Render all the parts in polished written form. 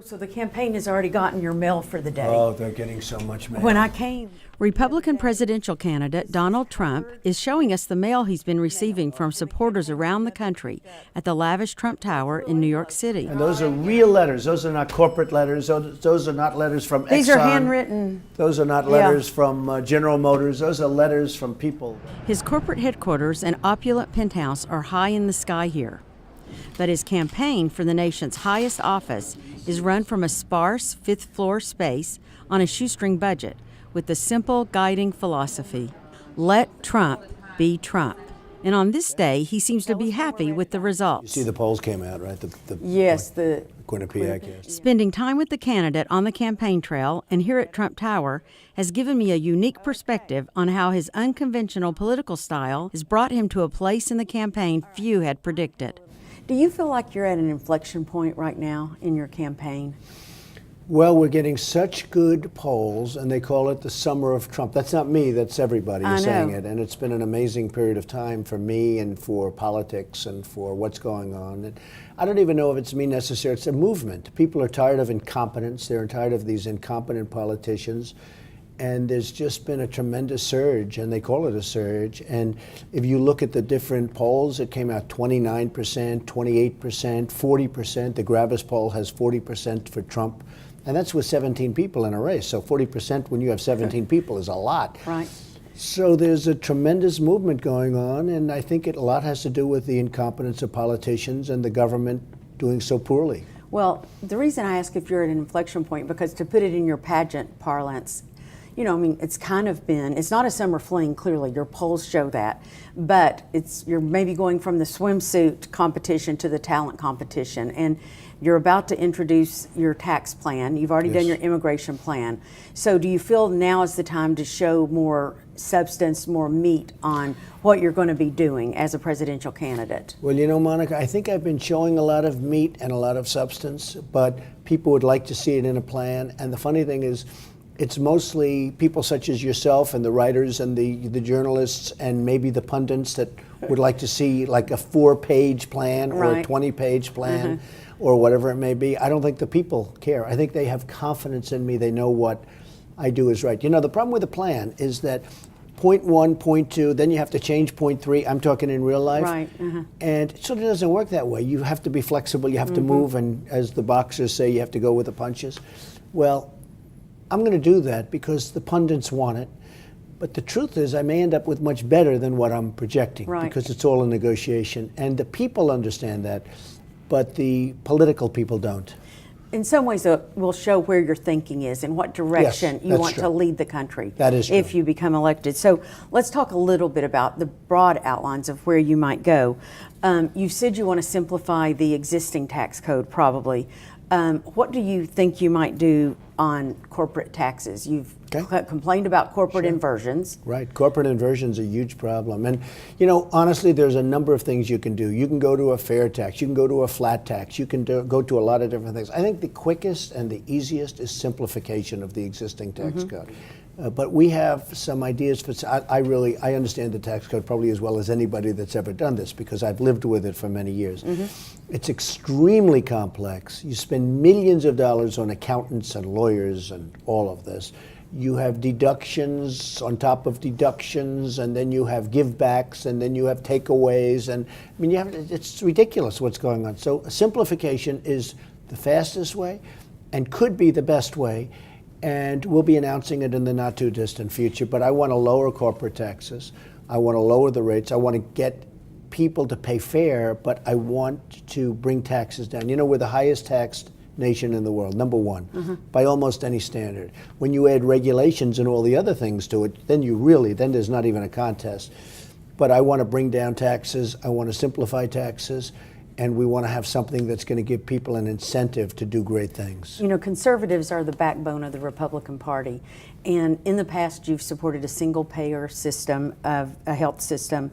So the campaign has already gotten your mail for the day. Oh, they're getting so much mail. When I came, Republican presidential candidate Donald Trump is showing us the mail he's been receiving from supporters around the country at the lavish Trump Tower in New York City. And those are real letters. Those are not corporate letters. Those are not letters from Exxon. these are handwritten. Those are not letters from General Motors. Those are letters from people. His corporate headquarters and opulent penthouse are high in the sky here. But his campaign for the nation's highest office is run from a sparse fifth-floor space on a shoestring budget with the simple guiding philosophy, let Trump be Trump. And on this day, he seems to be happy with the results. You see the polls came out, right? Yes, the Quinnipiac, yes. Spending time with the candidate on the campaign trail and here at Trump Tower has given me a unique perspective on how his unconventional political style has brought him to a place in the campaign few had predicted. Do you feel like you're at an inflection point right now in your campaign? Well, we're getting such good polls, and they call it the summer of Trump. That's not me, that's everybody saying it. And it's been an amazing period of time for me and for politics and for what's going on. And I don't even know if it's me necessarily. It's a movement. People are tired of incompetence. They're tired of these incompetent politicians. And there's just been a tremendous surge, and they call it a surge. And if you look at the different polls, it came out 29%, 28%, 40%. The Gravis poll has 40% for Trump. And that's with 17 people in a race. So 40% when you have 17 people is a lot. Right. So there's a tremendous movement going on, and I think a lot has to do with the incompetence of politicians and the government doing so poorly. Well, the reason I ask if you're at an inflection point, because to put it in your pageant parlance, you know, I mean, it's kind of been, it's not a summer fling, clearly, your polls show that, but you're maybe going from the swimsuit competition to the talent competition, and you're about to introduce your tax plan. You've already done your immigration plan. So do you feel now is the time to show more substance, more meat on what you're going to be doing as a presidential candidate? Well, you know, Monica, I think I've been showing a lot of meat and a lot of substance, but people would like to see it in a plan. And the funny thing is, it's mostly people such as yourself and the writers and the journalists and maybe the pundits that would like to see like a 4-page plan or a 20-page plan or whatever it may be. I don't think the people care. I think they have confidence in me. They know what I do is right. You know, the problem with the plan is that point 1, point 2, then you have to change point 3. I'm talking in real life. Right. And it sort of doesn't work that way. You have to be flexible. You have to move. And as the boxers say, you have to go with the punches. Well, I'm going to do that because the pundits want it. But the truth is I may end up with much better than what I'm projecting because it's all a negotiation. And the people understand that, but the political people don't. In some ways, it will show where your thinking is and what direction you want to lead the country. That is true. If you become elected. So let's talk a little bit about the broad outlines of where you might go. You said you want to simplify the existing tax code, probably. What do you think you might do on corporate taxes? You've complained about corporate inversions. Right, corporate inversion's a huge problem. And, you know, honestly, there's a number of things you can do. You can go to a fair tax, you can go to a flat tax, you can go to a lot of different things. I think the quickest and the easiest is simplification of the existing tax code. But we have some ideas for, I understand the tax code probably as well as anybody that's ever done this because I've lived with it for many years. It's extremely complex. You spend millions of dollars on accountants and lawyers and all of this. You have deductions on top of deductions, and then you have givebacks, and then you have takeaways, and I mean, it's ridiculous what's going on. So simplification is the fastest way and could be the best way. And we'll be announcing it in the not too distant future. But I want to lower corporate taxes. I want to lower the rates. I want to get people to pay fair, but I want to bring taxes down. You know, we're the highest taxed nation in the world, number one, by almost any standard. When you add regulations and all the other things to it, then then there's not even a contest. But I want to bring down taxes. I want to simplify taxes. And we want to have something that's going to give people an incentive to do great things. You know, conservatives are the backbone of the Republican Party. And in the past, you've supported a single-payer system, of a health system,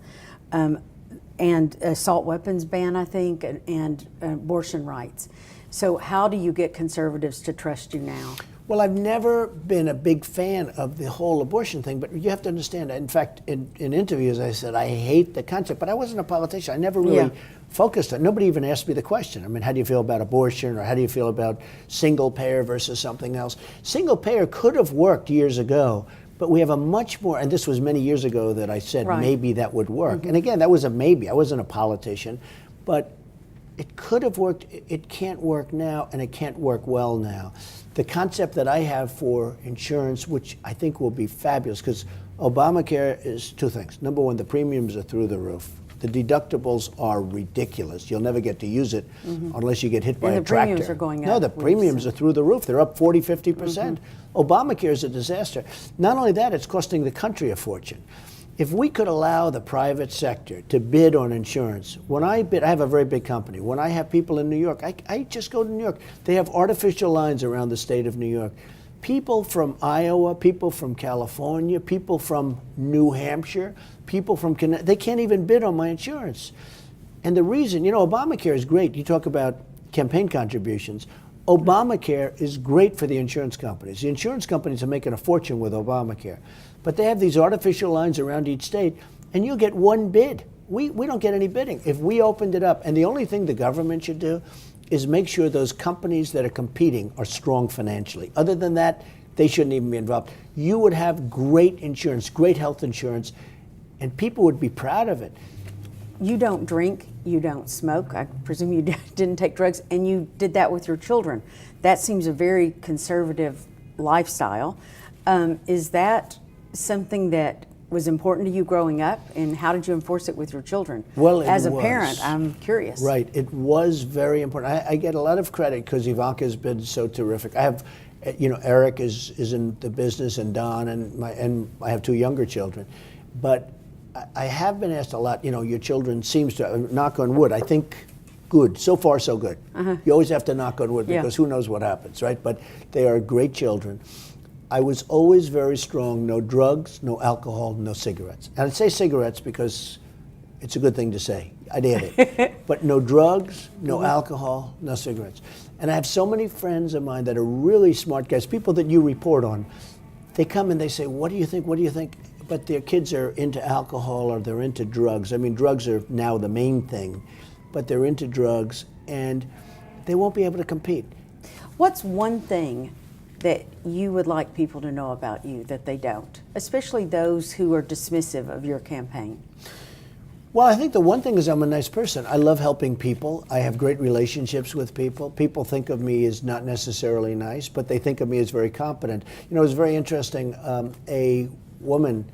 and assault weapons ban, I think, and abortion rights. So how do you get conservatives to trust you now? Well, I've never been a big fan of the whole abortion thing, but you have to understand, in fact, in interviews I said, I hate the concept, but I wasn't a politician. I never really focused on it. Nobody even asked me the question. I mean, how do you feel about abortion, or how do you feel about single payer versus something else? Single payer could have worked years ago, but we have a much more, and this was many years ago that I said maybe that would work. And again, that was a maybe. I wasn't a politician, but it could have worked. It can't work now, and it can't work well now. The concept that I have for insurance, which I think will be fabulous, because Obamacare is two things. Number one, the premiums are through the roof. The deductibles are ridiculous. You'll never get to use it unless you get hit by a tractor. And the premiums are going up. No, the premiums are through the roof. They're up 40, 50%. Obamacare is a disaster. Not only that, it's costing the country a fortune. If we could allow the private sector to bid on insurance, when I bid, I have a very big company. When I have people in New York, I just go to New York. They have artificial lines around the state of New York. People from Iowa, people from California, people from New Hampshire, people from Connecticut, they can't even bid on my insurance. And the reason, Obamacare is great. You talk about campaign contributions. Obamacare is great for the insurance companies. The insurance companies are making a fortune with Obamacare. But they have these artificial lines around each state, and you'll get one bid. We don't get any bidding. If we opened it up, and the only thing the government should do is make sure those companies that are competing are strong financially. Other than that, they shouldn't even be involved. You would have great insurance, great health insurance, and people would be proud of it. You don't drink, you don't smoke. I presume you didn't take drugs, and you did that with your children. That seems a very conservative lifestyle. Is that something that was important to you growing up, and how did you enforce it with your children? Well, as a parent, I'm curious. Right, it was very important. I get a lot of credit because Ivanka's been so terrific. I have, Eric is in the business, and Don, and I have two younger children. But I have been asked a lot, your children seems to, knock on wood, I think good, so far so good. You always have to knock on wood because who knows what happens, right? But they are great children. I was always very strong, no drugs, no alcohol, no cigarettes. And I'd say cigarettes because it's a good thing to say. I'd add it. But no drugs, no alcohol, no cigarettes. And I have so many friends of mine that are really smart guys, people that you report on. They come and they say, what do you think, what do you think? But their kids are into alcohol or they're into drugs. I mean, drugs are now the main thing, but they're into drugs and they won't be able to compete. What's one thing that you would like people to know about you that they don't, especially those who are dismissive of your campaign? Well, I think the one thing is I'm a nice person. I love helping people. I have great relationships with people. People think of me as not necessarily nice, but they think of me as very competent. It was very interesting. A woman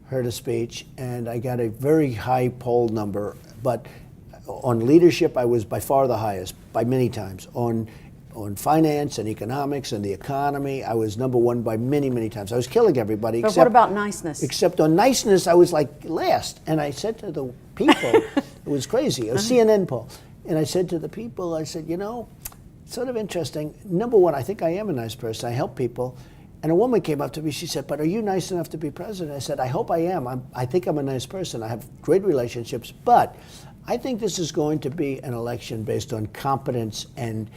heard a speech, and I got a very high poll number, but on leadership, I was by far the highest, by many times. On finance and economics and the economy, I was number one by many, many times. I was killing everybody. But what about niceness? Except on niceness, I was like last. And I said to the people, it was crazy, a CNN poll. And I said to the people, I said, it's sort of interesting. Number one, I think I am a nice person. I help people. And a woman came up to me, she said, but are you nice enough to be president? I said, I hope I am. I think I'm a nice person. I have great relationships. But I think this is going to be an election based on competence, and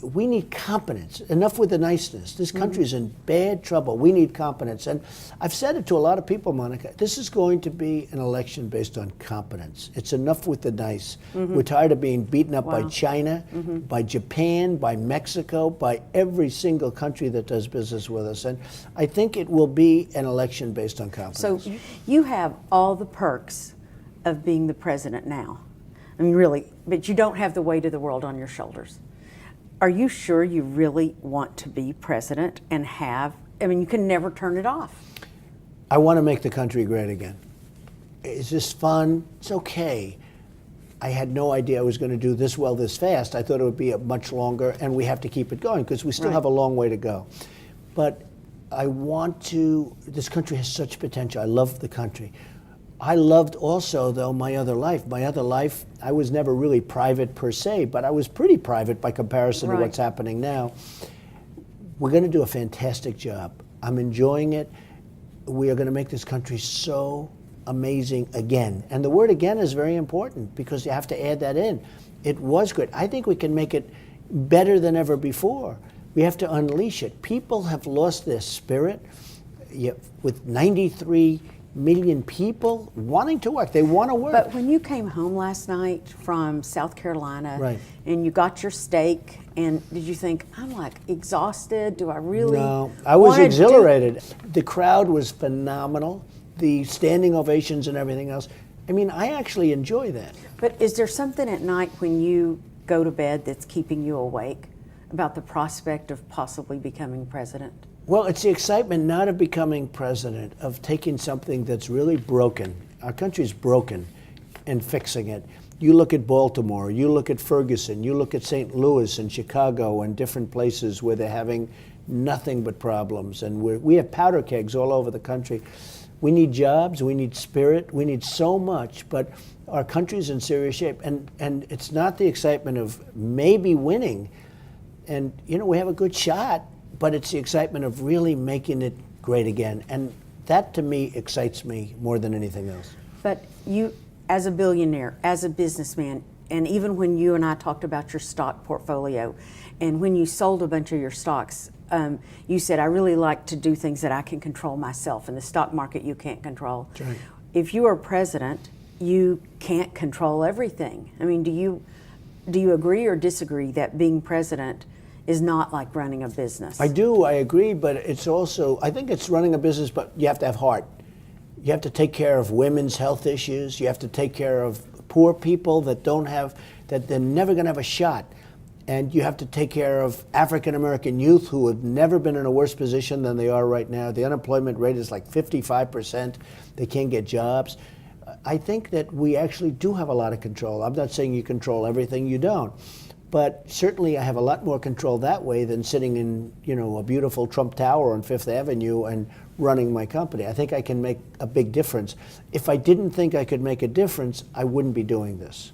we need competence. Enough with the niceness. This country's in bad trouble. We need competence. And I've said it to a lot of people, Monica, this is going to be an election based on competence. It's enough with the nice. We're tired of being beaten up by China, by Japan, by Mexico, by every single country that does business with us. And I think it will be an election based on competence. So you have all the perks of being the president now. I mean, really, but you don't have the weight of the world on your shoulders. Are you sure you really want to be president and you can never turn it off? I want to make the country great again. Is this fun? It's okay. I had no idea I was going to do this well this fast. I thought it would be much longer, and we have to keep it going because we still have a long way to go. But I want to, this country has such potential. I love the country. I loved also, though, my other life. My other life, I was never really private per se, but I was pretty private by comparison to what's happening now. We're going to do a fantastic job. I'm enjoying it. We are going to make this country so amazing again. And the word again is very important because you have to add that in. It was great. I think we can make it better than ever before. We have to unleash it. People have lost their spirit. With 93 million people wanting to work. They want to work. But when you came home last night from South Carolina, right, and you got your steak, and did you think, I'm like exhausted? Do I really? No, I was exhilarated. The crowd was phenomenal. The standing ovations and everything else. I mean, I actually enjoy that. But is there something at night when you go to bed that's keeping you awake about the prospect of possibly becoming president? Well, it's the excitement not of becoming president, of taking something that's really broken. Our country's broken and fixing it. You look at Baltimore, you look at Ferguson, you look at St. Louis and Chicago and different places where they're having nothing but problems. And we have powder kegs all over the country. We need jobs, we need spirit, we need so much, but our country's in serious shape. And it's not the excitement of maybe winning. And, you know, we have a good shot, but it's the excitement of really making it great again. And that, to me, excites me more than anything else. But you, as a billionaire, as a businessman, and even when you and I talked about your stock portfolio, and when you sold a bunch of your stocks, you said, I really like to do things that I can control myself. In the stock market, you can't control. That's right. If you are president, you can't control everything. I mean, do you agree or disagree that being president is not like running a business? I do, I agree, but it's also, I think it's running a business, but you have to have heart. You have to take care of women's health issues. You have to take care of poor people that don't have, that they're never going to have a shot. And you have to take care of African American youth who have never been in a worse position than they are right now. The unemployment rate is like 55%. They can't get jobs. I think that we actually do have a lot of control. I'm not saying you control everything, you don't. But certainly I have a lot more control that way than sitting in, you know, a beautiful Trump Tower on Fifth Avenue and running my company. I think I can make a big difference. If I didn't think I could make a difference, I wouldn't be doing this.